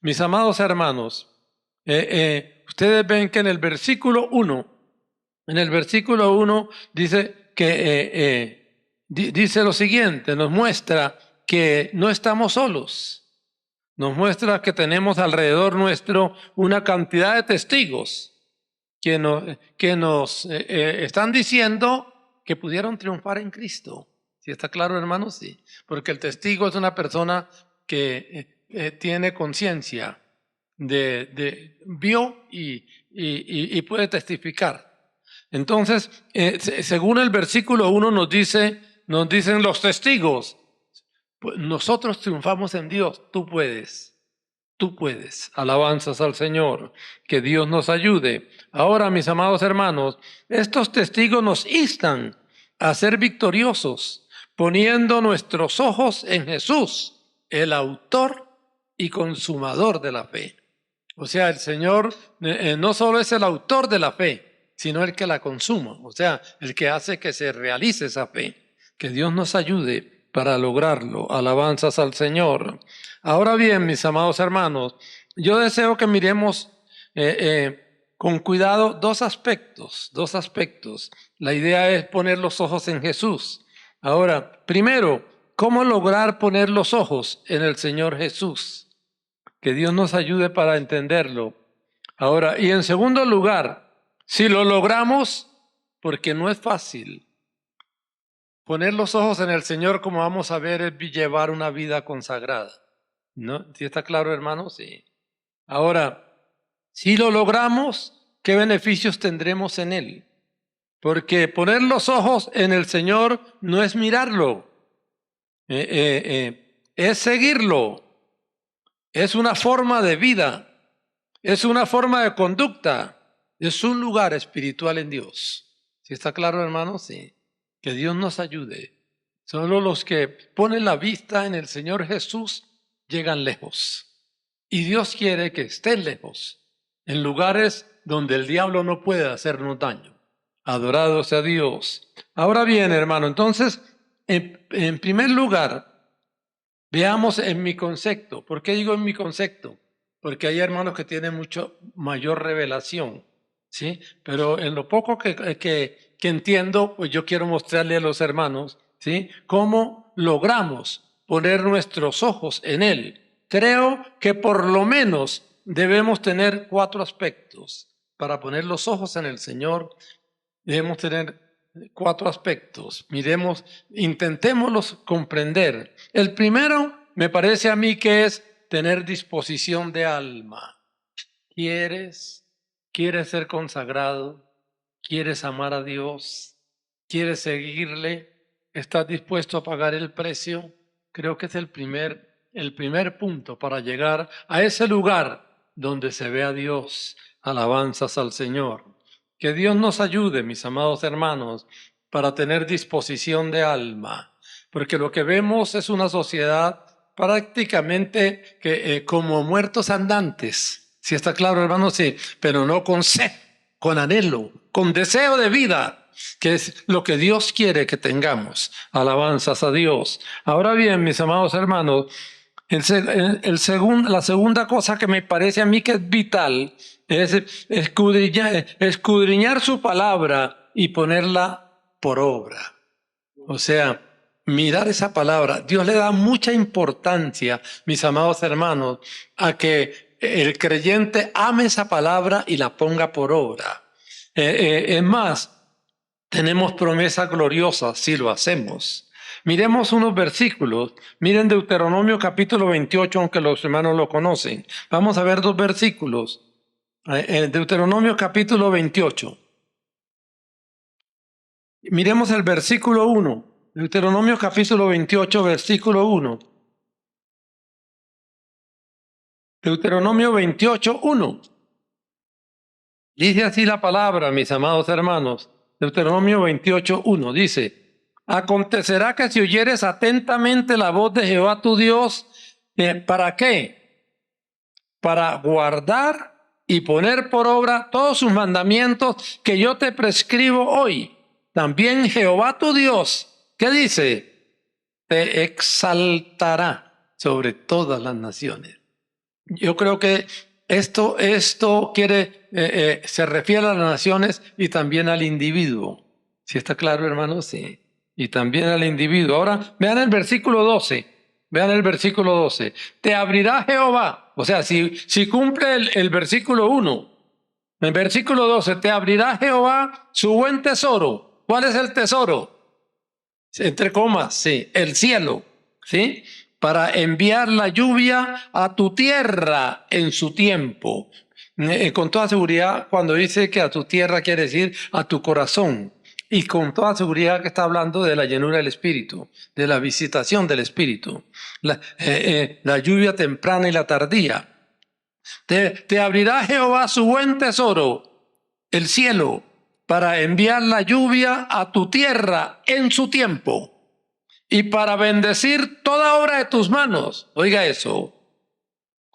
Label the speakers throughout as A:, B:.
A: mis amados hermanos, ustedes ven que en el versículo 1, dice que dice lo siguiente, nos muestra que no estamos solos. Nos muestra que tenemos alrededor nuestro una cantidad de testigos que nos están diciendo que pudieron triunfar en Cristo. ¿Sí está claro, hermanos? Sí. Porque el testigo es una persona que tiene conciencia vio y puede testificar. Entonces, según el versículo 1 nos dicen los testigos, pues nosotros triunfamos en Dios, tú puedes. Tú puedes. Alabanzas al Señor. Que Dios nos ayude. Ahora, mis amados hermanos, estos testigos nos instan a ser victoriosos, poniendo nuestros ojos en Jesús, el autor y consumador de la fe. O sea, el Señor no solo es el autor de la fe, sino el que la consuma. O sea, el que hace que se realice esa fe. Que Dios nos ayude para lograrlo. Alabanzas al Señor. Ahora bien, mis amados hermanos, yo deseo que miremos con cuidado dos aspectos. La idea es poner los ojos en Jesús. Ahora, primero, ¿cómo lograr poner los ojos en el Señor Jesús? Que Dios nos ayude para entenderlo. Ahora, y en segundo lugar, si lo logramos, porque no es fácil, poner los ojos en el Señor, como vamos a ver, es llevar una vida consagrada. ¿No? ¿Sí está claro, hermano? Sí. Ahora, si lo logramos, ¿qué beneficios tendremos en Él? Porque poner los ojos en el Señor no es mirarlo, es seguirlo. Es una forma de vida, es una forma de conducta, es un lugar espiritual en Dios. ¿Sí está claro, hermano? Sí. Que Dios nos ayude. Solo los que ponen la vista en el Señor Jesús llegan lejos. Y Dios quiere que estén lejos, en lugares donde el diablo no puede hacernos daño. Adorado sea Dios. Ahora bien, hermano, entonces, en primer lugar, veamos en mi concepto. ¿Por qué digo en mi concepto? Porque hay hermanos que tienen mucho mayor revelación, ¿sí? Pero en lo poco que entiendo, pues yo quiero mostrarle a los hermanos, ¿sí? Cómo logramos poner nuestros ojos en Él. Creo que por lo menos debemos tener 4 aspectos. Para poner los ojos en el Señor, debemos tener 4 aspectos. Miremos, intentémoslos comprender. El primero me parece a mí que es tener disposición de alma. ¿Quieres ser consagrado? ¿Quieres amar a Dios? ¿Quieres seguirle? ¿Estás dispuesto a pagar el precio? Creo que es el primer punto para llegar a ese lugar donde se ve a Dios. Alabanzas al Señor. Que Dios nos ayude, mis amados hermanos, para tener disposición de alma, porque lo que vemos es una sociedad prácticamente como muertos andantes. ¿Sí está claro, hermano? Sí, pero no con sed, con anhelo, con deseo de vida, que es lo que Dios quiere que tengamos. Alabanzas a Dios. Ahora bien, mis amados hermanos, la segunda cosa que me parece a mí que es vital es escudriñar su palabra y ponerla por obra. O sea, mirar esa palabra. Dios le da mucha importancia, mis amados hermanos, a que el creyente ame esa palabra y la ponga por obra. Es más, tenemos promesas gloriosas si lo hacemos. Miremos unos versículos. Miren Deuteronomio capítulo 28, aunque los hermanos lo conocen. Vamos a ver 2 versículos. Deuteronomio capítulo 28. Miremos el versículo 1. Deuteronomio capítulo 28, versículo 1. Deuteronomio 28, 1. Dice así la palabra, mis amados hermanos. Deuteronomio 28, 1. Dice: acontecerá que si oyeres atentamente la voz de Jehová tu Dios, ¿para qué? Para guardar y poner por obra todos sus mandamientos que yo te prescribo hoy. También Jehová tu Dios, ¿qué dice? Te exaltará sobre todas las naciones. Yo creo que esto se refiere a las naciones y también al individuo. ¿Sí está claro, hermanos? Sí. Y también al individuo. Ahora, vean el versículo 12. Vean el versículo 12. Te abrirá Jehová. O sea, si cumple el versículo 1, el versículo 12, te abrirá Jehová su buen tesoro. ¿Cuál es el tesoro? Entre comas, sí, el cielo, ¿sí? Para enviar la lluvia a tu tierra en su tiempo. Con toda seguridad, cuando dice que a tu tierra quiere decir a tu corazón. Y con toda seguridad que está hablando de la llenura del Espíritu, de la visitación del Espíritu. La lluvia temprana y la tardía. Te abrirá Jehová su buen tesoro, el cielo, para enviar la lluvia a tu tierra en su tiempo y para bendecir toda obra de tus manos. Oiga eso.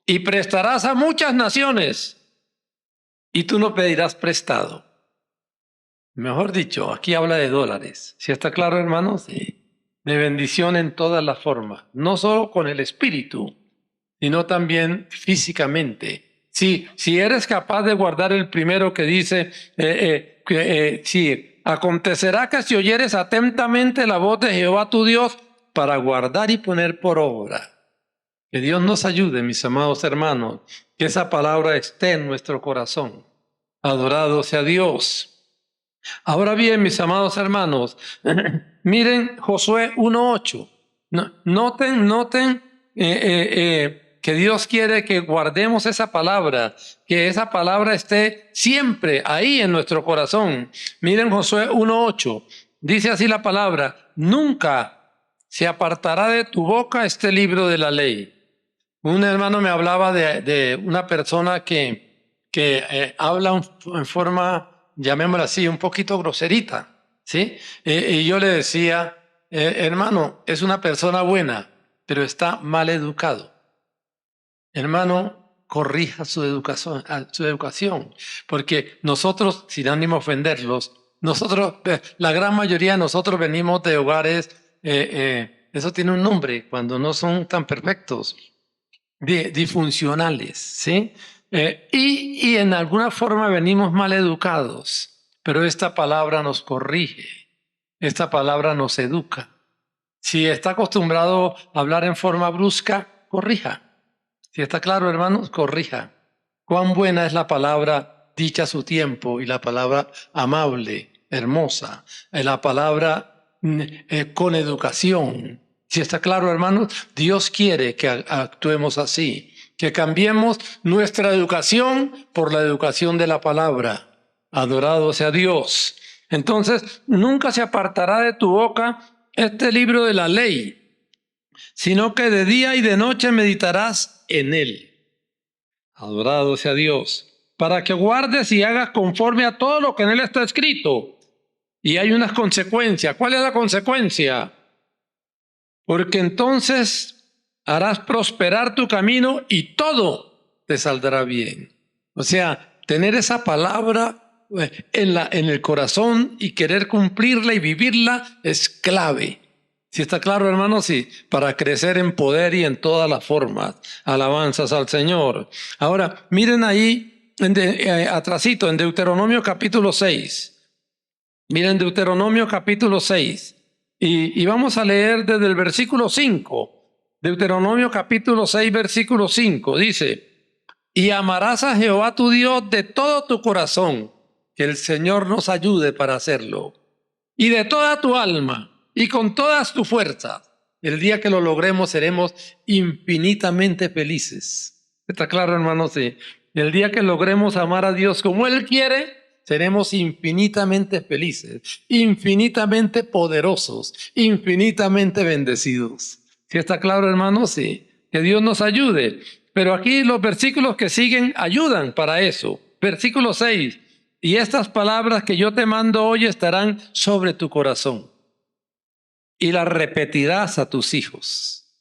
A: Y prestarás a muchas naciones y tú no pedirás prestado. Mejor dicho, aquí habla de dólares. ¿Sí está claro, hermanos? Sí. De bendición en todas las formas, no solo con el espíritu, sino también físicamente. Si eres capaz de guardar el primero que dice, sí, acontecerá que si oyeres atentamente la voz de Jehová tu Dios para guardar y poner por obra. Que Dios nos ayude, mis amados hermanos, que esa palabra esté en nuestro corazón. Adorado sea Dios. Ahora bien, mis amados hermanos, miren Josué 1:8. Noten que Dios quiere que guardemos esa palabra, que esa palabra esté siempre ahí en nuestro corazón. Miren Josué 1:8. Dice así la palabra: nunca se apartará de tu boca este libro de la ley. Un hermano me hablaba de una persona que habla en forma, llamémosla así, un poquito groserita, ¿sí? Y yo le decía, hermano, es una persona buena, pero está mal educado. Hermano, corrija su educación, porque nosotros, sin ánimo de ofenderlos, la gran mayoría de nosotros venimos de hogares, eso tiene un nombre, cuando no son tan perfectos, disfuncionales, ¿sí? Y en alguna forma venimos mal educados, pero esta palabra nos corrige, esta palabra nos educa. Si está acostumbrado a hablar en forma brusca, corrija. Si está claro, hermanos, corrija. Cuán buena es la palabra dicha a su tiempo y la palabra amable, hermosa, la palabra con educación. Si está claro, hermanos, Dios quiere que actuemos así, que cambiemos nuestra educación por la educación de la palabra. Adorado sea Dios. Entonces, nunca se apartará de tu boca este libro de la ley, sino que de día y de noche meditarás en él. Adorado sea Dios. Para que guardes y hagas conforme a todo lo que en él está escrito. Y hay unas consecuencias. ¿Cuál es la consecuencia? Porque entonces harás prosperar tu camino y todo te saldrá bien. O sea, tener esa palabra en el corazón y querer cumplirla y vivirla es clave. ¿Sí está claro, hermanos? Sí, para crecer en poder y en todas las formas. Alabanzas al Señor. Ahora, miren ahí, atrasito, en Deuteronomio capítulo 6. Miren Deuteronomio capítulo 6. Y vamos a leer desde el versículo 5. Deuteronomio capítulo 6, versículo 5. Dice: y amarás a Jehová tu Dios de todo tu corazón. Que el Señor nos ayude para hacerlo. Y de toda tu alma y con todas tus fuerzas. El día que lo logremos seremos infinitamente felices. ¿Está claro, hermanos? Sí. El día que logremos amar a Dios como Él quiere, seremos infinitamente felices, infinitamente poderosos, infinitamente bendecidos. ¿Sí está claro, hermanos? Sí. Que Dios nos ayude. Pero aquí los versículos que siguen ayudan para eso. Versículo 6. Y estas palabras que yo te mando hoy estarán sobre tu corazón y las repetirás a tus hijos.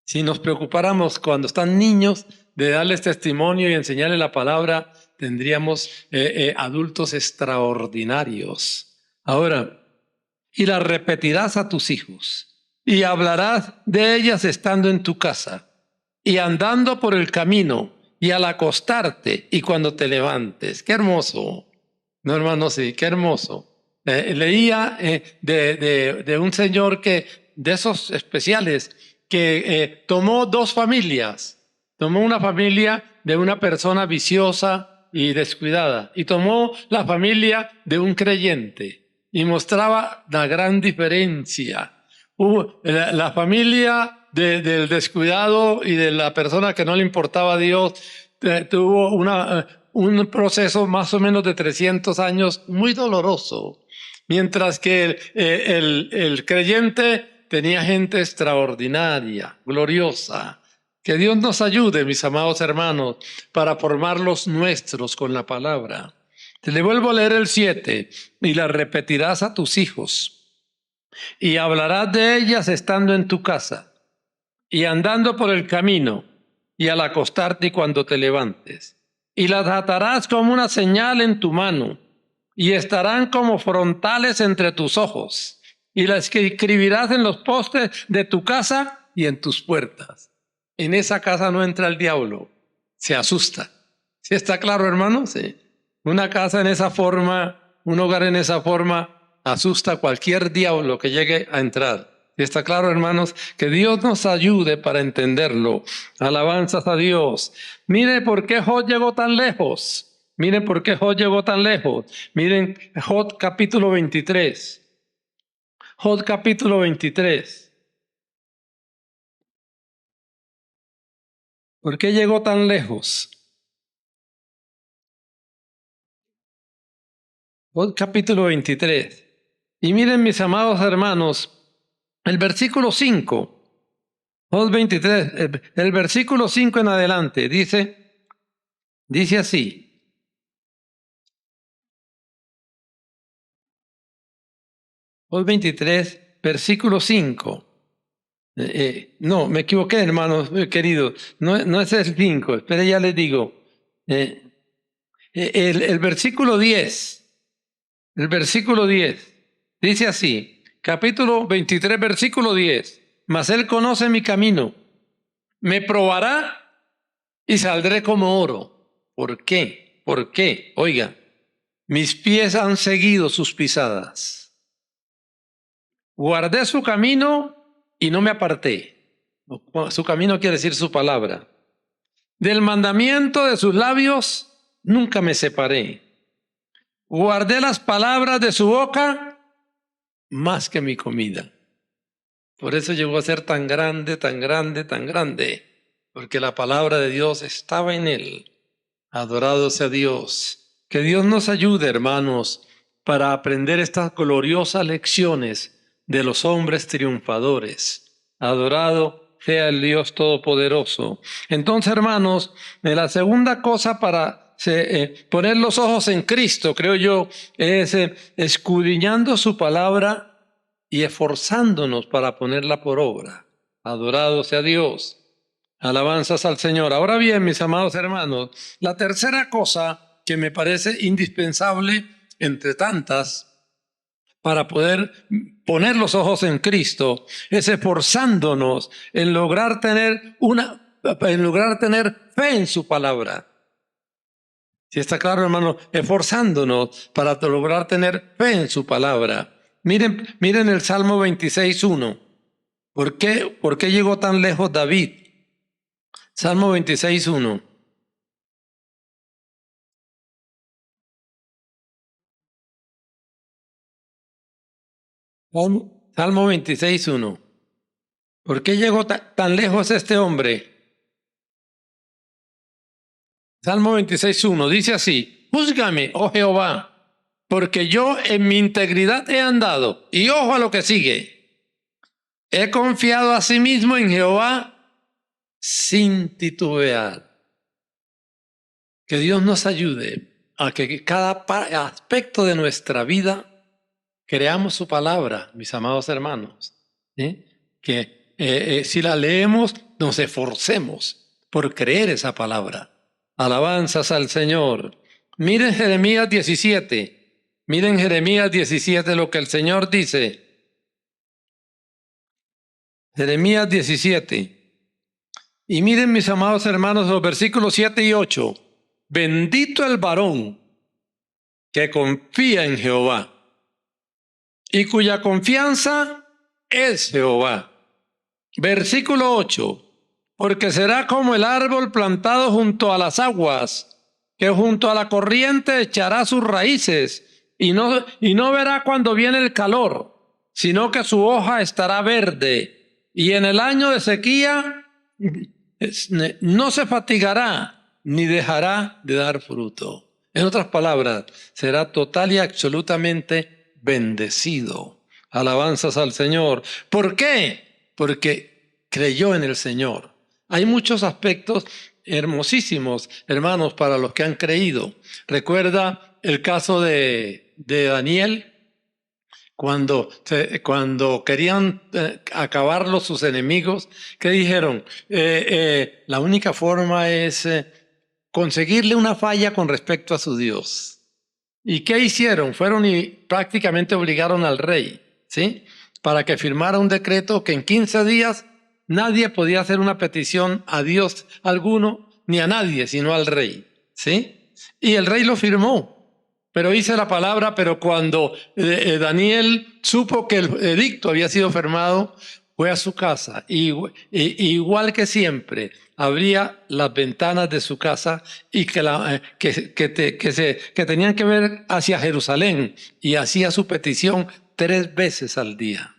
A: Si nos preocupáramos cuando están niños de darles testimonio y enseñarles la palabra, tendríamos adultos extraordinarios. Ahora, y las repetirás a tus hijos y hablarás de ellas estando en tu casa y andando por el camino, y al acostarte, y cuando te levantes. ¡Qué hermoso! No, hermano, sí, qué hermoso. Leía de un señor de esos especiales, que tomó dos familias. Tomó una familia de una persona viciosa y descuidada, y tomó la familia de un creyente, y mostraba la gran diferencia. La familia del descuidado y de la persona que no le importaba a Dios tuvo un proceso más o menos de 300 años muy doloroso, mientras que el creyente tenía gente extraordinaria, gloriosa. Que Dios nos ayude, mis amados hermanos, para formar los nuestros con la palabra. Te le vuelvo a leer el 7, y la repetirás a tus hijos, y hablarás de ellas estando en tu casa, y andando por el camino, y al acostarte y cuando te levantes. Y las atarás como una señal en tu mano, y estarán como frontales entre tus ojos, y las escribirás en los postes de tu casa y en tus puertas. En esa casa no entra el diablo, se asusta. ¿Sí está claro, hermano? Sí. Una casa en esa forma, un hogar en esa forma, asusta a cualquier diablo que llegue a entrar. ¿Sí está claro, hermanos? Que Dios nos ayude para entenderlo. Alabanzas a Dios. Mire por qué Job llegó tan lejos. Miren por qué Job llegó tan lejos. Miren Job capítulo 23. Job capítulo 23. ¿Por qué llegó tan lejos? Job capítulo 23. Y miren, mis amados hermanos, el versículo 5. Job 23, el versículo 5 en adelante, dice así. Job 23, versículo 5. No, me equivoqué, hermanos queridos. No es el 5. Espere, ya les digo. El versículo 10. El versículo 10. Dice así. Capítulo 23, versículo 10. Mas él conoce mi camino. Me probará y saldré como oro. ¿Por qué? ¿Por qué? Oiga, mis pies han seguido sus pisadas. Guardé su camino y no me aparté. Su camino quiere decir su palabra. Del mandamiento de sus labios nunca me separé. Guardé las palabras de su boca más que mi comida. Por eso llegó a ser tan grande, tan grande, tan grande. Porque la palabra de Dios estaba en él. Adorado sea Dios. Que Dios nos ayude, hermanos, para aprender estas gloriosas lecciones de los hombres triunfadores. Adorado sea el Dios Todopoderoso. Entonces, hermanos, la segunda cosa para poner los ojos en Cristo, creo yo, es escudriñando su palabra y esforzándonos para ponerla por obra. Adorado sea Dios. Alabanzas al Señor. Ahora bien, mis amados hermanos, la tercera cosa que me parece indispensable entre tantas para poder poner los ojos en Cristo es esforzándonos en lograr tener fe en su palabra. Si está claro, hermano, esforzándonos para lograr tener fe en su palabra. Miren el Salmo 26:1. ¿Por qué llegó tan lejos David? Salmo 26:1. Salmo 26:1. ¿Por qué llegó tan lejos este hombre? Salmo 26:1 dice así: Júzgame, oh Jehová, porque yo en mi integridad he andado. Y ojo a lo que sigue. He confiado a sí mismo en Jehová sin titubear. Que Dios nos ayude a que cada aspecto de nuestra vida creamos su palabra, mis amados hermanos. ¿Sí? Que si la leemos, nos esforcemos por creer esa palabra. Alabanzas al Señor. Miren Jeremías 17. Miren Jeremías 17 lo que el Señor dice. Jeremías 17. Y miren, mis amados hermanos, los versículos 7 y 8. Bendito el varón que confía en Jehová y cuya confianza es Jehová. Versículo 8. Porque será como el árbol plantado junto a las aguas, que junto a la corriente echará sus raíces y no verá cuando viene el calor, sino que su hoja estará verde, y en el año de sequía no se fatigará ni dejará de dar fruto. En otras palabras, será total y absolutamente bendecido. Alabanzas al Señor. ¿Por qué? Porque creyó en el Señor. Hay muchos aspectos hermosísimos, hermanos, para los que han creído. Recuerda el caso de Daniel, cuando querían acabarlo sus enemigos, ¿qué dijeron? La única forma es conseguirle una falla con respecto a su Dios. ¿Y qué hicieron? Fueron y prácticamente obligaron al rey, ¿sí?, para que firmara un decreto que en 15 días nadie podía hacer una petición a Dios alguno, ni a nadie, sino al rey, ¿sí? Y el rey lo firmó. Pero dice la palabra, pero cuando Daniel supo que el edicto había sido firmado, fue a su casa. Igual que siempre, abría las ventanas de su casa y que tenían que ver hacia Jerusalén, y hacía su petición 3 veces al día.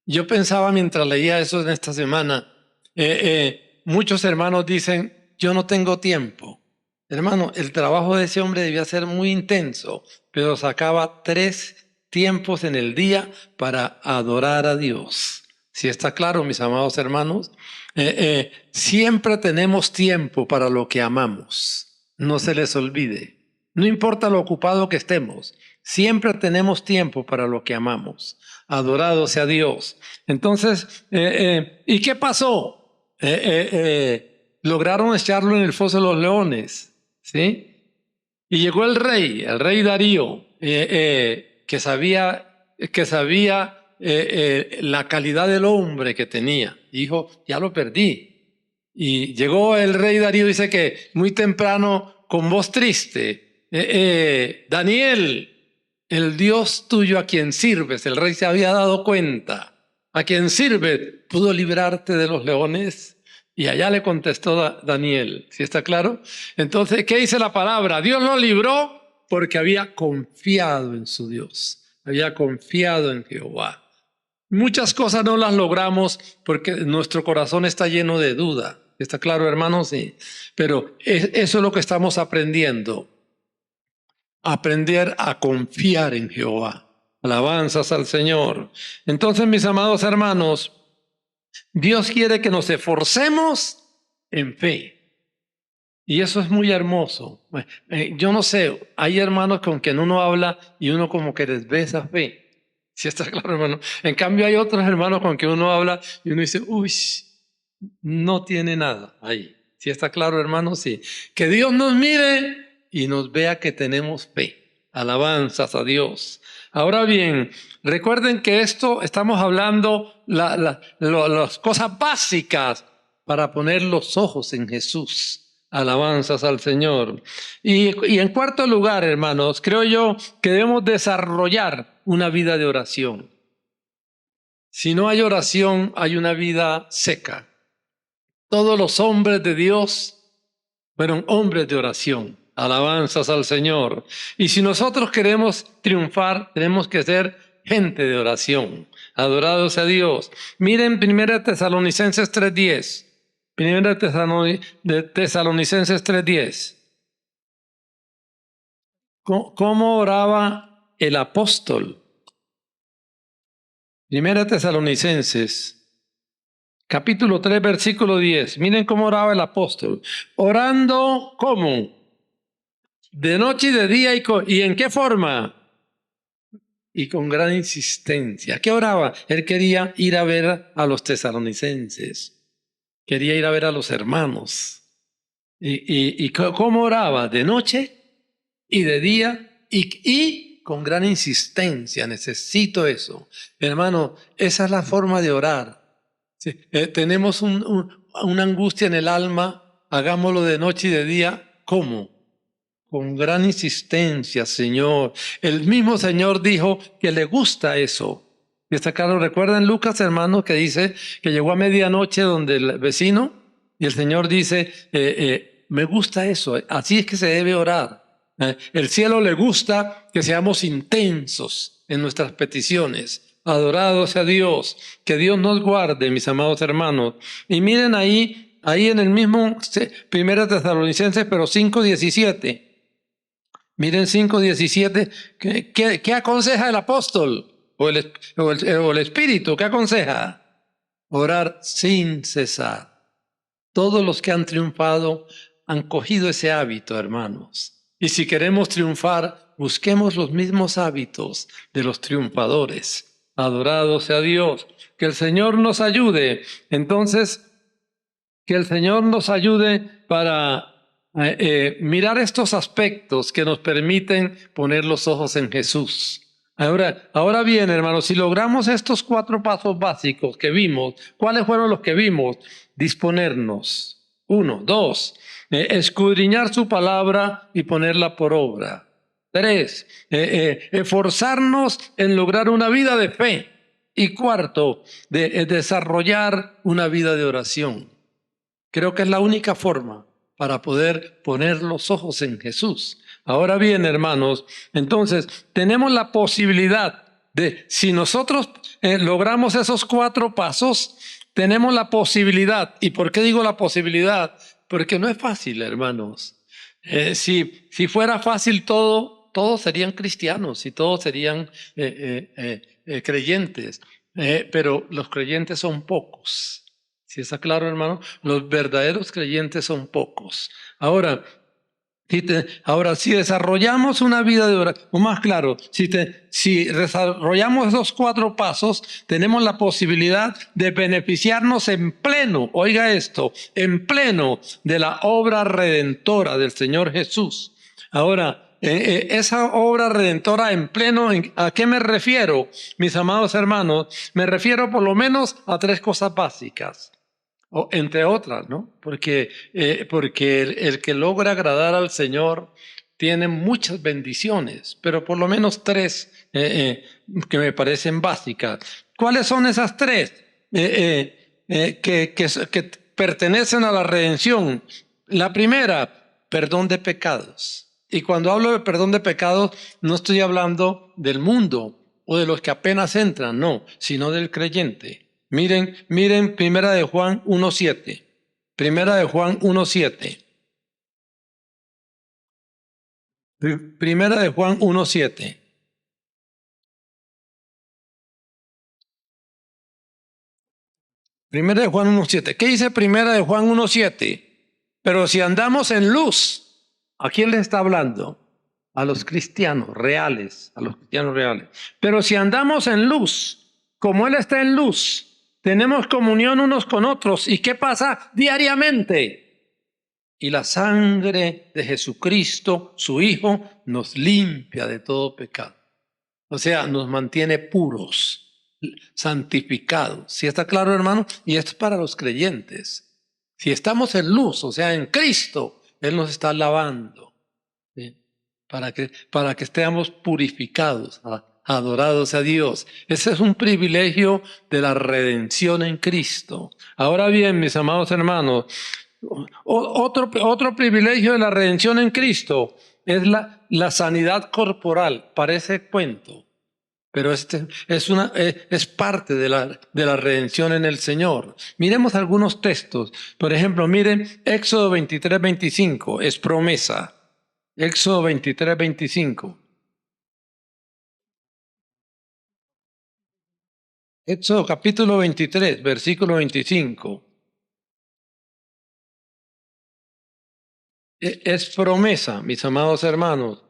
A: Yo pensaba mientras leía eso en esta semana, muchos hermanos dicen, yo no tengo tiempo. Hermano, el trabajo de ese hombre debía ser muy intenso, pero sacaba 3 tiempos en el día para adorar a Dios. ¿Sí está claro, mis amados hermanos? Siempre tenemos tiempo para lo que amamos. No se les olvide. No importa lo ocupado que estemos, siempre tenemos tiempo para lo que amamos. Adorado sea Dios. Entonces, ¿y qué pasó? Lograron echarlo en el foso de los leones, ¿sí? Y llegó el rey Darío, que sabía la calidad del hombre que tenía. Y dijo, ya lo perdí. Y llegó el rey Darío, dice que muy temprano, con voz triste, Daniel, el Dios tuyo a quien sirves, el rey se había dado cuenta, a quien sirve, ¿pudo librarte de los leones? Y allá le contestó Daniel, ¿sí está claro? Entonces, ¿qué dice la palabra? Dios lo libró porque había confiado en su Dios, había confiado en Jehová. Muchas cosas no las logramos porque nuestro corazón está lleno de duda. ¿Está claro, hermanos? Sí. Pero eso es lo que estamos aprendiendo. Aprender a confiar en Jehová. Alabanzas al Señor. Entonces, mis amados hermanos, Dios quiere que nos esforcemos en fe. Y eso es muy hermoso. Yo no sé, hay hermanos con quien uno habla y uno como que les ve esa fe. ¿Sí está claro, hermano? En cambio hay otros hermanos con quien uno habla y uno dice, uy, no tiene nada ahí. ¿Sí está claro, hermano? Sí. Que Dios nos mire y nos vea que tenemos fe. Alabanzas a Dios. Ahora bien, recuerden que esto estamos hablando las cosas básicas para poner los ojos en Jesús. Alabanzas al Señor. Y en cuarto lugar, hermanos, creo yo que debemos desarrollar una vida de oración. Si no hay oración, hay una vida seca. Todos los hombres de Dios fueron hombres de oración. Alabanzas al Señor. Y si nosotros queremos triunfar, tenemos que ser gente de oración. Adorados sea Dios. Miren 1 Tesalonicenses 3:10. 1 Tesalonicenses 3:10. ¿Cómo oraba el apóstol? 1 Tesalonicenses, capítulo 3, versículo 10. Miren cómo oraba el apóstol. Orando, ¿cómo? De noche y de día. ¿Y en qué forma? Y con gran insistencia. ¿Qué oraba? Él quería ir a ver a los tesalonicenses. Quería ir a ver a los hermanos. ¿Y cómo oraba? De noche y de día y con gran insistencia. Necesito eso. Hermano, esa es la forma de orar. Sí, tenemos una angustia en el alma, hagámoslo de noche y de día. ¿Cómo? Con gran insistencia, Señor. El mismo Señor dijo que le gusta eso. Y está claro, recuerdan Lucas, hermanos, que dice que llegó a medianoche donde el vecino y el Señor dice, me gusta eso, así es que se debe orar. El cielo le gusta que seamos intensos en nuestras peticiones. Adorado sea Dios, que Dios nos guarde, mis amados hermanos. Y miren ahí en el mismo Primera Tesalonicenses, pero 5:17. Miren 5:17, ¿qué aconseja el apóstol o el Espíritu? ¿Qué aconseja? Orar sin cesar. Todos los que han triunfado han cogido ese hábito, hermanos. Y si queremos triunfar, busquemos los mismos hábitos de los triunfadores. Adorado sea Dios. Que el Señor nos ayude. Entonces, que el Señor nos ayude para mirar estos aspectos que nos permiten poner los ojos en Jesús. Ahora bien, hermanos, si logramos estos 4 pasos básicos que vimos, ¿cuáles fueron los que vimos? Disponernos. 1, 2, escudriñar su palabra y ponerla por obra. 3, esforzarnos en lograr una vida de fe. Y 4, desarrollar una vida de oración. Creo que es la única forma para poder poner los ojos en Jesús. Ahora bien, hermanos, entonces tenemos la posibilidad de, si nosotros logramos esos 4 pasos, tenemos la posibilidad. ¿Y por qué digo la posibilidad? Porque no es fácil, hermanos. Si fuera fácil todos serían cristianos y todos serían creyentes. Pero los creyentes son pocos. ¿Sí está claro, hermano? Los verdaderos creyentes son pocos. Ahora, si desarrollamos una vida de oración, o más claro, si desarrollamos esos 4 pasos, tenemos la posibilidad de beneficiarnos en pleno, oiga esto, en pleno de la obra redentora del Señor Jesús. Ahora, esa obra redentora en pleno, ¿a qué me refiero, mis amados hermanos? Me refiero por lo menos a 3 cosas básicas. Entre otras, ¿no? Porque el que logra agradar al Señor tiene muchas bendiciones, pero por lo menos 3 que me parecen básicas. ¿Cuáles son esas 3 que pertenecen a la redención? La primera, perdón de pecados. Y cuando hablo de perdón de pecados, no estoy hablando del mundo o de los que apenas entran, no, sino del creyente. Miren Primera de Juan 1:7. Primera de Juan 1:7. Primera de Juan 1:7. Primera de Juan 1:7. ¿Qué dice Primera de Juan 1:7? Pero si andamos en luz, ¿a quién le está hablando? A los cristianos reales, a los cristianos reales. Pero si andamos en luz, como Él está en luz, tenemos comunión unos con otros. ¿Y qué pasa diariamente? Y la sangre de Jesucristo, su Hijo, nos limpia de todo pecado. O sea, nos mantiene puros, santificados. ¿Sí está claro, hermano? Y esto es para los creyentes. Si estamos en luz, o sea, en Cristo, Él nos está lavando, ¿sí? Para que estemos purificados, adorados a Dios. Ese es un privilegio de la redención en Cristo. Ahora bien, mis amados hermanos, otro privilegio de la redención en Cristo es la sanidad corporal. Parece cuento, pero es parte de la redención en el Señor. Miremos algunos textos. Por ejemplo, miren Éxodo 23:25, es promesa. Éxodo 23:25. Éxodo capítulo 23, versículo 25. Es promesa, mis amados hermanos.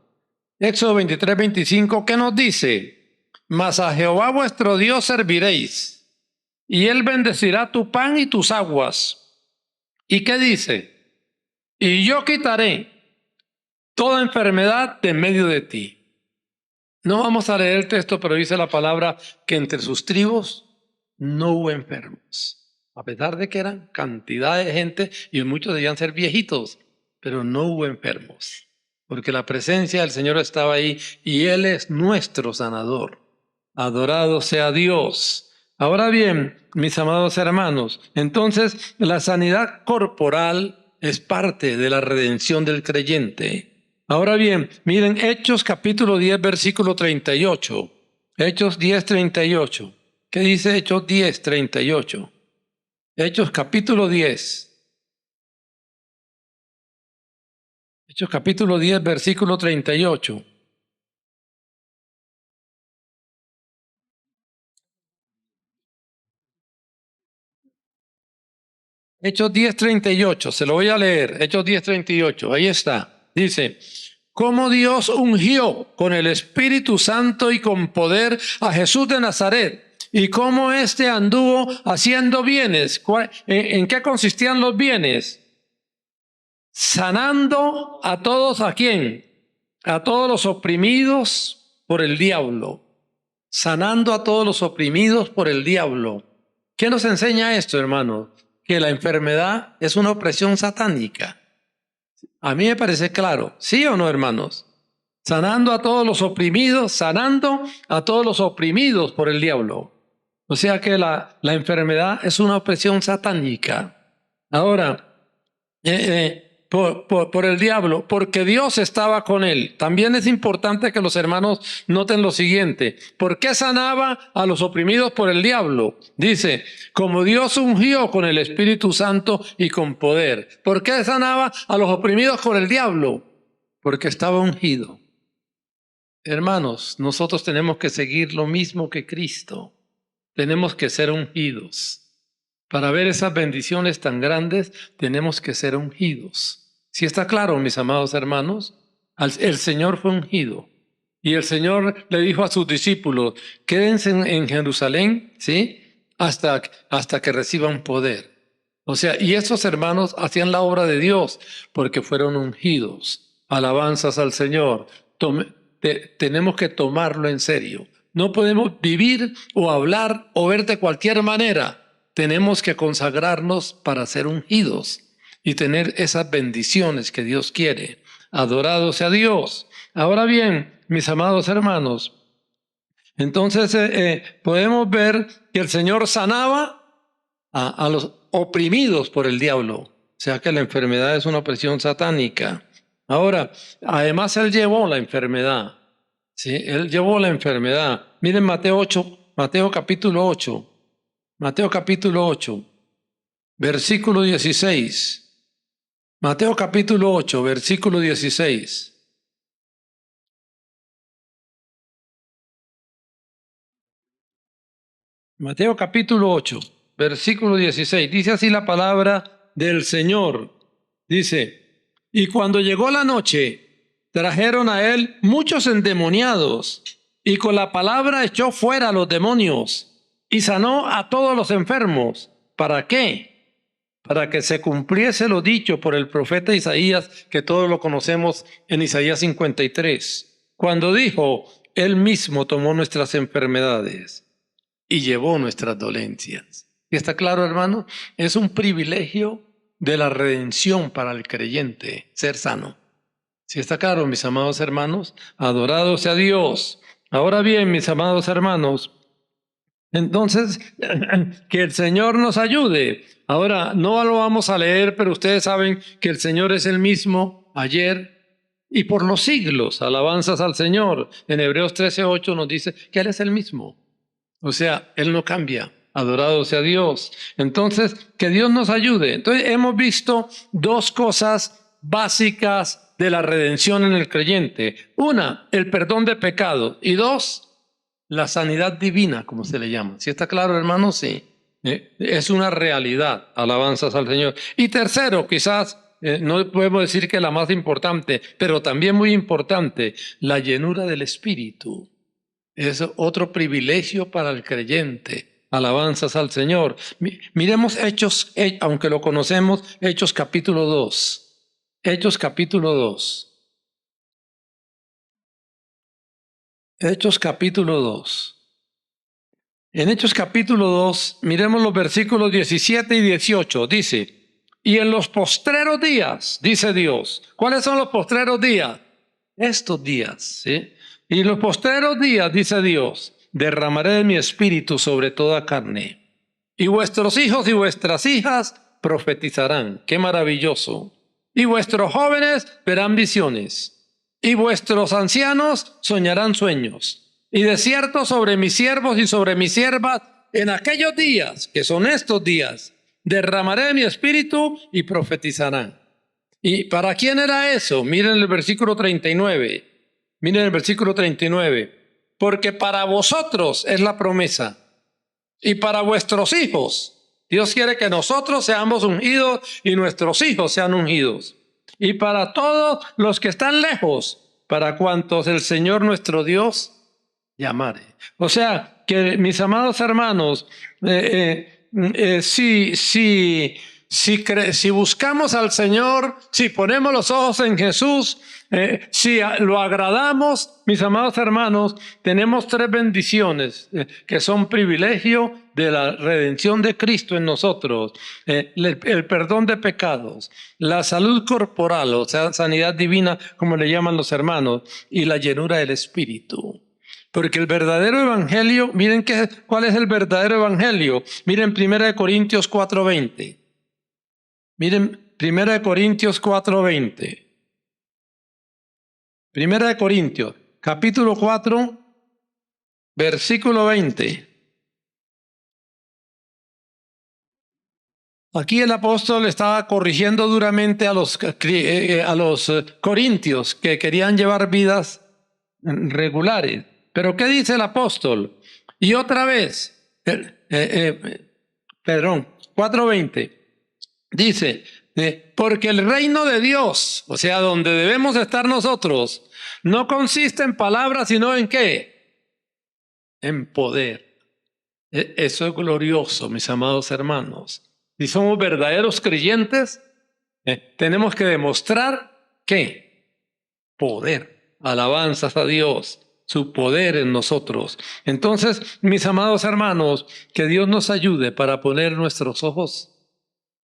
A: Éxodo 23:25, ¿qué nos dice? Mas a Jehová vuestro Dios serviréis, y Él bendecirá tu pan y tus aguas. ¿Y qué dice? Y yo quitaré toda enfermedad de en medio de ti. No vamos a leer el texto, pero dice la palabra que entre sus tribus no hubo enfermos. A pesar de que eran cantidad de gente y muchos debían ser viejitos, pero no hubo enfermos, porque la presencia del Señor estaba ahí y Él es nuestro sanador. Adorado sea Dios. Ahora bien, mis amados hermanos, entonces la sanidad corporal es parte de la redención del creyente. Ahora bien, miren Hechos capítulo 10, versículo 38. Hechos 10, 38. ¿Qué dice Hechos 10, 38? Hechos capítulo 10. Hechos capítulo 10, versículo 38. Hechos 10, 38. Se lo voy a leer. Hechos 10, 38. Ahí está. Dice, cómo Dios ungió con el Espíritu Santo y con poder a Jesús de Nazaret, y cómo éste anduvo haciendo bienes. ¿En qué consistían los bienes? Sanando a todos, ¿a quién? A todos los oprimidos por el diablo. Sanando a todos los oprimidos por el diablo. ¿Qué nos enseña esto, hermano? Que la enfermedad es una opresión satánica. A mí me parece claro, ¿sí o no, hermanos? Sanando a todos los oprimidos, sanando a todos los oprimidos por el diablo. O sea que la enfermedad es una opresión satánica. Ahora, por el diablo, porque Dios estaba con él. También es importante que los hermanos noten lo siguiente. ¿Por qué sanaba a los oprimidos por el diablo? Dice, como Dios ungió con el Espíritu Santo y con poder. ¿Por qué sanaba a los oprimidos por el diablo? Porque estaba ungido. Hermanos, nosotros tenemos que seguir lo mismo que Cristo. Tenemos que ser ungidos. Para ver esas bendiciones tan grandes, tenemos que ser ungidos. ¿Sí está claro, mis amados hermanos? El Señor fue ungido. Y el Señor le dijo a sus discípulos, quédense en Jerusalén, ¿sí? Hasta que reciban poder. O sea, y estos hermanos hacían la obra de Dios porque fueron ungidos. Alabanzas al Señor. Tenemos que tomarlo en serio. No podemos vivir o hablar o ver de cualquier manera. Tenemos que consagrarnos para ser ungidos y tener esas bendiciones que Dios quiere. Adorado sea Dios. Ahora bien, mis amados hermanos, entonces podemos ver que el Señor sanaba a los oprimidos por el diablo. O sea que la enfermedad es una opresión satánica. Ahora, además Él llevó la enfermedad. ¿Sí? Él llevó la enfermedad. Miren Mateo 8, Mateo capítulo 8. Mateo capítulo 8, versículo 16. Mateo capítulo 8, versículo 16. Mateo capítulo 8, versículo 16. Dice así la palabra del Señor. Dice, y cuando llegó la noche, trajeron a él muchos endemoniados, y con la palabra echó fuera a los demonios, y sanó a todos los enfermos. ¿Para qué? Para que se cumpliese lo dicho por el profeta Isaías, que todos lo conocemos en Isaías 53, cuando dijo, él mismo tomó nuestras enfermedades y llevó nuestras dolencias. ¿Y está claro, hermano? Es un privilegio de la redención para el creyente, ser sano. ¿Sí está claro, mis amados hermanos? Adorado sea Dios. Ahora bien, mis amados hermanos, entonces, que el Señor nos ayude. Ahora, no lo vamos a leer, pero ustedes saben que el Señor es el mismo ayer y por los siglos. Alabanzas al Señor. En Hebreos 13:8 nos dice que Él es el mismo. O sea, Él no cambia. Adorado sea Dios. Entonces, que Dios nos ayude. Entonces, hemos visto dos cosas básicas de la redención en el creyente. Una, el perdón de pecado. Y dos, la sanidad divina, como se le llama. ¿Sí está claro, hermano? Sí. Es una realidad. Alabanzas al Señor. Y tercero, quizás, no podemos decir que la más importante, pero también muy importante, la llenura del Espíritu. Es otro privilegio para el creyente. Alabanzas al Señor. Miremos Hechos, aunque lo conocemos, Hechos capítulo 2. Hechos capítulo 2. Hechos capítulo 2. En Hechos capítulo 2, miremos los versículos 17 y 18. Dice, y en los postreros días, dice Dios. ¿Cuáles son los postreros días? Estos días, ¿sí? Y en los postreros días, dice Dios, derramaré de mi espíritu sobre toda carne. Y vuestros hijos y vuestras hijas profetizarán. ¡Qué maravilloso! Y vuestros jóvenes verán visiones. Y vuestros ancianos soñarán sueños. Y de cierto sobre mis siervos y sobre mis siervas, en aquellos días, que son estos días, derramaré mi espíritu y profetizarán. ¿Y para quién era eso? Miren el versículo 39. Miren el versículo 39. Porque para vosotros es la promesa. Y para vuestros hijos. Dios quiere que nosotros seamos ungidos y nuestros hijos sean ungidos. Y para todos los que están lejos, para cuantos el Señor nuestro Dios llamare. O sea, que mis amados hermanos, si buscamos al Señor, si ponemos los ojos en Jesús, si lo agradamos, mis amados hermanos, tenemos tres bendiciones que son privilegio de la redención de Cristo en nosotros, el perdón de pecados, la salud corporal, o sea, sanidad divina, como le llaman los hermanos, y la llenura del Espíritu. Porque el verdadero evangelio, miren cuál es el verdadero evangelio. Miren 1 Corintios 4:20. Miren 1 Corintios 4:20. 1 Corintios, capítulo 4, versículo 20. Aquí el apóstol estaba corrigiendo duramente a los corintios que querían llevar vidas regulares. Pero ¿qué dice el apóstol? Y otra vez, 4:20, dice, porque el reino de Dios, o sea, donde debemos estar nosotros, no consiste en palabras, sino en ¿qué? En poder. Eso es glorioso, mis amados hermanos. Si somos verdaderos creyentes, tenemos que demostrar ¿qué? Poder. Alabanzas a Dios. Su poder en nosotros. Entonces, mis amados hermanos, que Dios nos ayude para poner nuestros ojos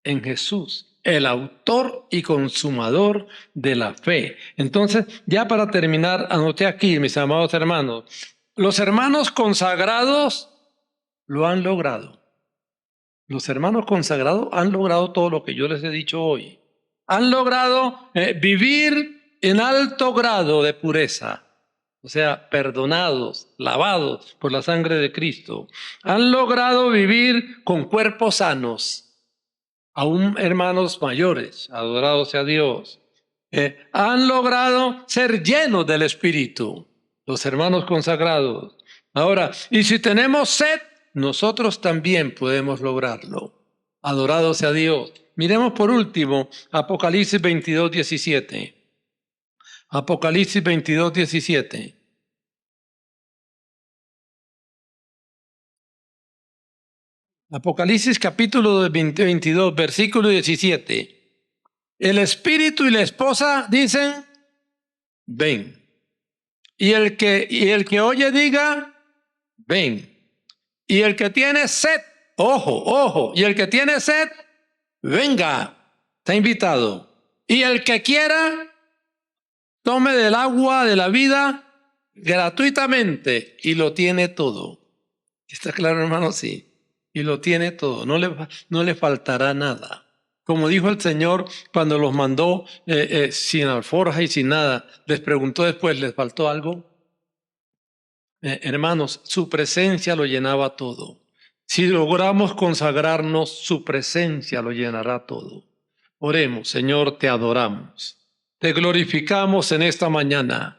A: en Jesús, el autor y consumador de la fe. Entonces, ya para terminar, anoté aquí, mis amados hermanos, los hermanos consagrados lo han logrado. Los hermanos consagrados han logrado todo lo que yo les he dicho hoy. Han logrado vivir en alto grado de pureza. O sea, perdonados, lavados por la sangre de Cristo. Han logrado vivir con cuerpos sanos, aún hermanos mayores, adorados sea Dios. Han logrado ser llenos del Espíritu, los hermanos consagrados. Ahora, y si tenemos sed, nosotros también podemos lograrlo. Adorado sea Dios. Miremos por último Apocalipsis 22:17. Apocalipsis 22:17. Apocalipsis capítulo 22, versículo 17. El espíritu y la esposa dicen, ven. Y el que oye diga, ven. Y el que tiene sed, ojo, y el que tiene sed, venga, está invitado. Y el que quiera, tome del agua de la vida gratuitamente y lo tiene todo. ¿Está claro, hermano? Sí. Y lo tiene todo. No le faltará nada. Como dijo el Señor cuando los mandó sin alforja y sin nada, les preguntó después, ¿les faltó algo? Hermanos, su presencia lo llenaba todo. Si logramos consagrarnos, su presencia lo llenará todo. Oremos, Señor, te adoramos. Te glorificamos en esta mañana.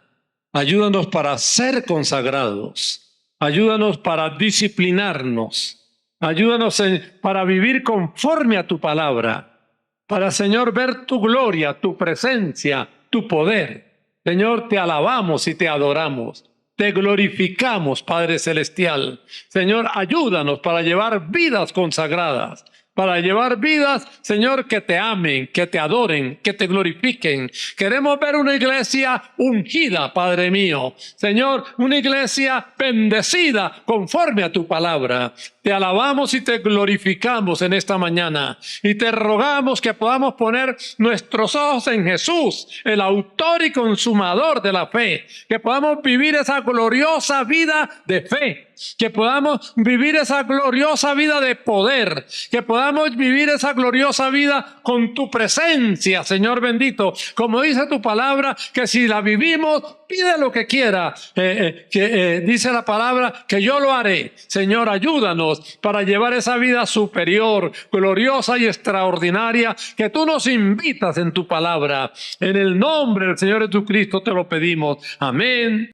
A: Ayúdanos para ser consagrados. Ayúdanos para disciplinarnos. Ayúdanos para vivir conforme a tu palabra. Para, Señor, ver tu gloria, tu presencia, tu poder. Señor, te alabamos y te adoramos. Te glorificamos, Padre Celestial. Señor, ayúdanos para llevar vidas consagradas. para llevar vidas, Señor, que te amen, que te adoren, que te glorifiquen. Queremos ver una iglesia ungida, Padre mío. Señor, una iglesia bendecida conforme a tu palabra. Te alabamos y te glorificamos en esta mañana. Y te rogamos que podamos poner nuestros ojos en Jesús, el autor y consumador de la fe. Que podamos vivir esa gloriosa vida de fe. Que podamos vivir esa gloriosa vida de poder. Que podamos vivir esa gloriosa vida con tu presencia, Señor bendito. Como dice tu palabra, que si la vivimos, pide lo que quiera. Dice la palabra que yo lo haré. Señor, ayúdanos para llevar esa vida superior, gloriosa y extraordinaria que tú nos invitas en tu palabra. En el nombre del Señor Jesucristo te lo pedimos. Amén.